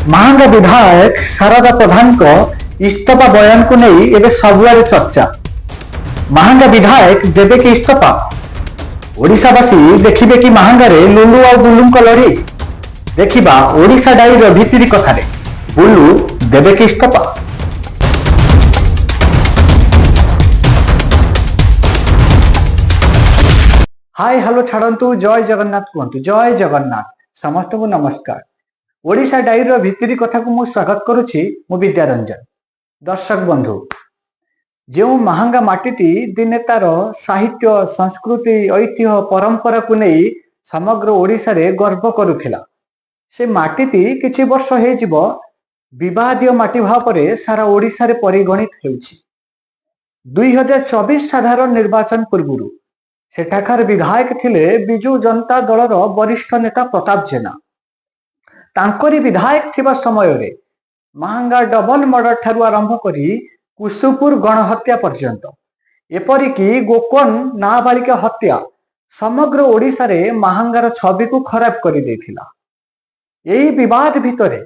महांगा विधायक शारदा प्रधान को इस्तीफा बयान को नहीं एवं सबुआरे चर्चा। महांगा विधायक देवे कि इस्तीफा? ओडिशावासी देखिबे कि महांगारे लुलु और बुलु लड़ी। देखिबा ओडिशा डायरी भितरी कथारे बुलु देवे कि इस्तीफा। हाय हेलो छाड़ू जय जगन्नाथ कहतु जय जगन्नाथ समस्त को नमस्कार। ओडिशा डायरी भितरी कथा को मु स्वागत करुछि मु विद्यारंजन। दर्शक बंधु जो महांगा माटीटी दिने तार साहित्य संस्कृति ऐतिह्य परंपरा को नहीं समग्र ओडिशा रे गर्व करुथिला से माटीटी किछि वर्ष हे जिवो विवादीय माटी भाव रे सारा ओडिशा रे परिगणित हेउछि। 2024 साधारण निर्वाचन पूर्व सेठाकार विधायक थिले बिजु जनता दलर वरिष्ठ नेता प्रताप जेना। तांकरी विधायक थिबा समय रे महांगा डबल मर्डर ठारू आरंभ करी कुसुपुर गणहत्या पर्यंत एपरिकी गोकन नाबालिका हत्या समग्र ओडिशा रे महांगार छवि को खराब कर देथिला। एही विवाद भितरे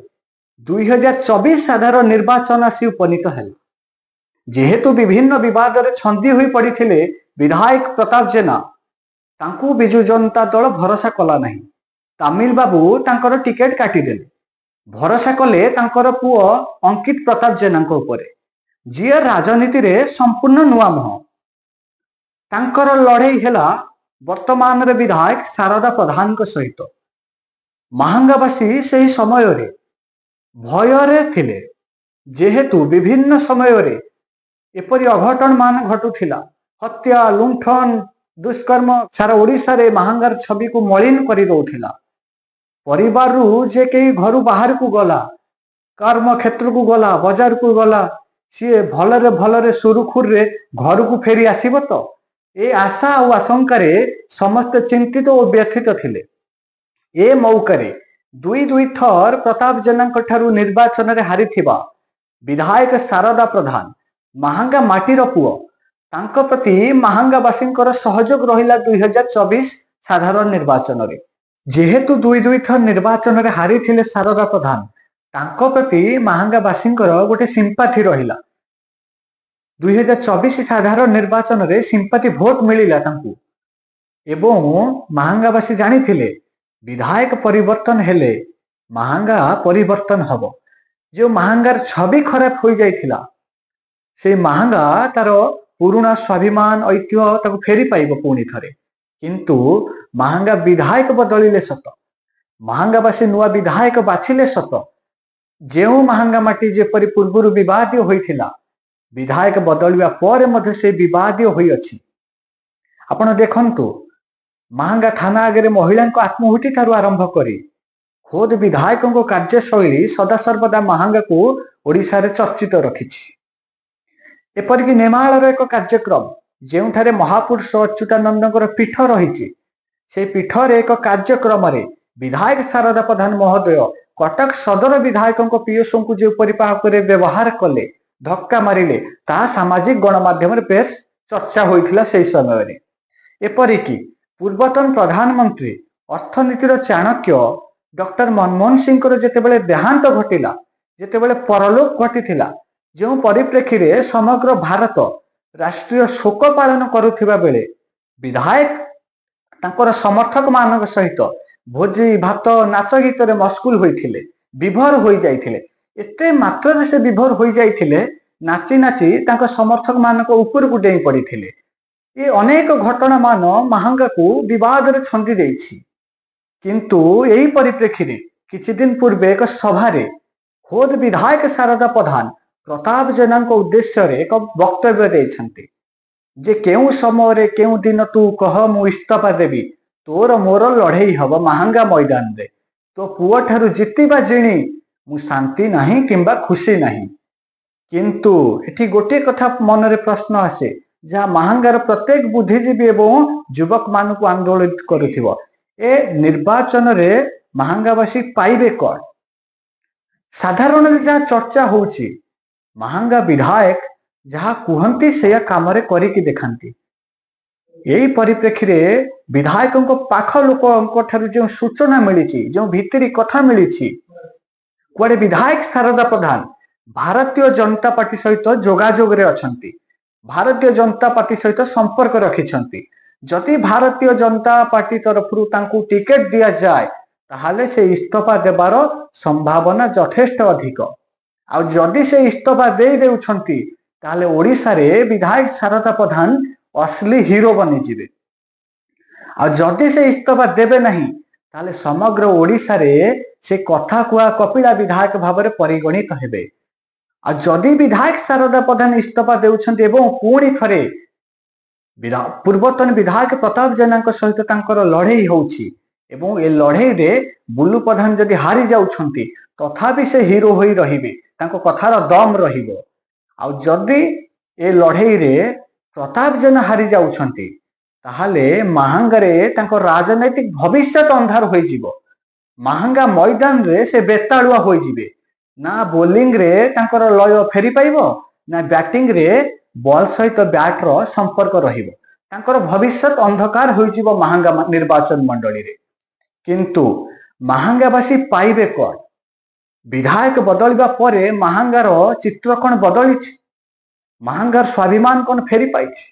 2024 साधारण निर्वाचन आसी उपनीत हेला। जेहेतु विभिन्न विवाद रे छंदी हुई पड़िथिले विधायक प्रताप जेना तांकू बिजु जनता दल भरोसा कला नहीं। तामिल बाबू तांकर टिकेट काटी देले। भरोसा कले तांकर पुओ अंकित प्रताप जेना को ऊपर जी राजनीति रे संपूर्ण नुआ मुह। तांकर लड़ाई हेला वर्तमान रे विधायक शारदा प्रधान को सहित। महांगावासी से ही समय रे भय रे थिले जेहेतु विभिन्न समय रे एपरि अघटन मान घटुथिला। हत्या लुंठन दुष्कर्म सारा ओडिशा रे महांगार छवि को मलिन करी दउथिला। परिवार रु जे के घर बाहर को गला कर्म क्षेत्र को गला बाजार को गला सी भलरे सुरुखुर रे घर को फेरी आसीब तो ए आशा और आशंका रे समस्त चिंतित और व्यथित थिले। ए मौकारे दुई थर प्रताप जेना ठारू निर्वाचन रे हारिथिबा विधायक शारदा प्रधान महांगा माटीर पुओ तांको प्रति महांगावासी सहयोग रहिला 2024 साधारण निर्वाचन रे। जेहेतु दुई थर निर्वाचन रे हारी थिले शारदा प्रधान तांको प्रति महांगावासी गोटे सिंपाथी रहिला। 2024 साधारण निर्वाचन रे सिंपाथी भोट मिलिला तांकू एवं महांगावासी जानी थिले विधायक परिवर्तन हेले महांगा परिवर्तन हबो। जो महांगार छवि खराब हो जाइथिला से महांगा तार पुराना स्वाभिमान ऐतिह्य ताको फेरी पाइब पुणी थरे। किंतु महांगा विधायक बदलिले सत महांगावासी नुआ विधायक बाछिले सत जेउ महांगा माटी जेपरि पूर्व विवादीय होइथिला विधायक बदलिया पर मध्य से विवादीय होई अछि। आपण देखंतु महांगा थाना आगे महिला आत्महुति ठारू आरंभ करी खोद विधायकों कार्यशैली सदा सर्वदा महांगा को ओडिशा रे चर्चित रखिछि। एपरिक नेमाल एक कार्यक्रम जो महापुरुष अच्युतानंद पीठ रही से पीठ एक कार्यक्रम रे विधायक शारदा प्रधान महोदय कटक सदर विधायकों पीएसओ को जो परिपाक व्यवहार कले धक्का मारिले ता सामाजिक गणमाध्यम बेस चर्चा होइथिला। से समय रे एपरिक पूर्वतन प्रधानमंत्री अर्थनीतिर चाणक्य डॉक्टर मनमोहन सिंह जेतेबेले देहांत घटिला जेतेबेले परलोक घटिथिला जो परिप्रेक्षी रे समग्र भारत राष्ट्रीय शोक पालन करुथिबा बेले विधायक तांकर समर्थक मानक सहित भोजी भात नाच गीत रे मस्कुल होइथिले विभोर होई जाइथिले। एते मात्र से विभोर होई जाइथिले नाची नाची तांकर समर्थक मानक ऊपर को डेई पड़िथिले। ये अनेक घटना मान महांगा को विवाद रे छंदी देछि। किंतु एही परिप्रेक्षी रे किछि दिन पूर्वे एक सभा रे खोद विधायक शारदा प्रधान प्रताप जेना उद्देश्य रे एक वक्तव्य देछंती जे केउ समय रे केउ दिन तू कह मु इस्तीफा देबी तोर मोर लड़ाई हब महांगा मैदान रे तो पुओ ठारू जितिबा जिणी मु शांति नहीं किंबा खुशी नहीं। किंतु एठी गोटे कथा मन रे प्रश्न आसे जहा महांगार प्रत्येक बुद्धिजीवी एवं युवक मान को आंदोलित करुथिबो ए निर्वाचन रे महांगावासी पाइबे कोन? साधारण जहा चर्चा होउची महांगा विधायक जहा कुहंती से काम करिकी देखांती। यही परिप्रेक्षी रे विधायकों पाख लोक जो सूचना मिली जो भितरी कथा मिली कुआडे विधायक शारदा प्रधान भारतीय जनता पार्टी सहित जोगाजोग रे अछंती, भारतीय जनता पार्टी सहित संपर्क रखिछंती। जदि भारतीय जनता पार्टी तरफ तांकू टिकेट दिया जाए ताहले से इस्तीफा देबार संभावना यथेष्ट अधिक। आ जदि से इस्तीफा दे देउछंती ताहले ओडिशा रे विधायक शारदा प्रधान असली हीरो बनी जिवे। आ जदि से इस्तीफा देबे नहीं ताहले समग्र ओडिशा रे से कथा कुआ कपिला विधायक भाव में परिगणित हेबे। आ जदि विधायक शारदा प्रधान इस्तीफा देउछंती एवं पुणी थरे पूर्वतन विधायक प्रताप जेना सहित तांकर लड़ई होउछि एवं ए लड़ई रे बुल्लू प्रधान जदि हारी जाउछंती तथापि से हीरो होई रहिबे, तांको कथार दम रहिबो। आ जदि ए लड़ई रे प्रताप जेना हारी जाउछंती ताहले महांगारे तांको राजनैतिक भविष्य अंधार होई जिवो। महांगा मैदान रे से बेतालुआ होई जिवे, ना बोलिंग रे तांकर लय फेरी पाइबो ना बैटिंग रे बॉल सहित बैट रो संपर्क रहिबो। तांकर भविष्य अंधकार होई जिवो महांगा निर्वाचन मंडली रे। किंतु महांगावासी पाइबे कोन? विधायक बदलिबा परे महांगार चित्र कोन बदलिछि? महांगार स्वाभिमान कोन फेरी पाइछि?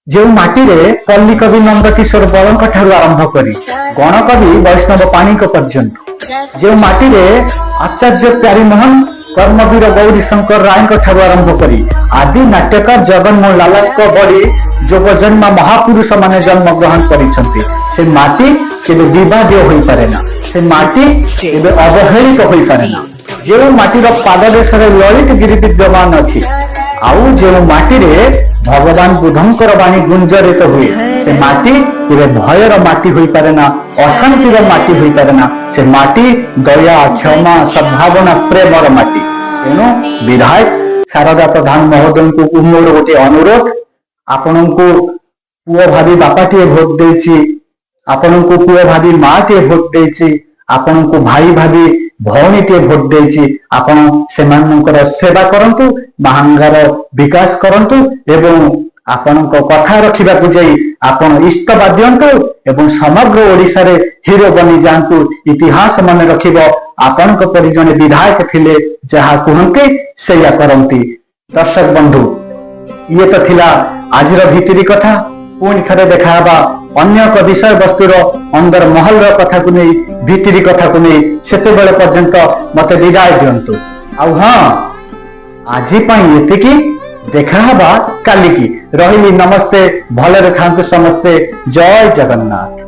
जो माटी रे पल्ली कवि नंदकिशोर बलंक ठारू आरंभ करी गणकवि वैष्णव पाणिक पर्यंत, जो माटी रे आचार्य प्यारीमोहन कर्मवीर गौरी शंकर राय ठारू आरंभ करी आदि नाट्यकार जगन्मोहन लाला बड़ी जोग जन्म महापुरुष माने जन्म ग्रहण करिसंती। से माटी केबे विवादीय होई पारे ना, से माटी केबे अवहेलित होई पारे ना। जो माटी रो पाददेश रे ललित गिरि विद्यमान अछि, आउ जो माटी रे भगवान बुद्धंकर वाणी गुंजरित हुए, से माटी केबे भयर माटी होई पारे ना, अशांतिर माटी होई पारे ना। से माटी दया क्षमा सद्भावना प्रेमर माटी। तेणु विधायक शारदा प्रधान महोदय को मोर गोटे अनुरोध, आपण को पुओ भाभी बापाटे भोट देछि, आपण को पुओ भाभी माटे भोट देछि, आपण को भाई भाभी भौणीटे भोट देछि। आपण सेमानकर सेवा करंतु, महांगार विकास करंतु एवं आपण को कथा रखिबा को जाई आपण इस्तफा दियंतु एवं समग्र ओडिशा रे हीरो बनी जांतु। इतिहास मन रखिबो आपण को परि जने विधायक थिले जहा कहंती सेया करंती। दर्शक बंधु, ये तो थिला आजिर भितरी कथा। पुणी थरे देखा हबा अन्य एक विषय वस्तुर अंदर महल कथा को नहीं, भितरी कथा को नहीं। सेते बेले पर्यंत मते विदाय दियंतु। आउ हाँ, आजी पई एतिकी, देखा हबा काली की। रहिली नमस्ते, भले थांतु समस्ते। जय जगन्नाथ।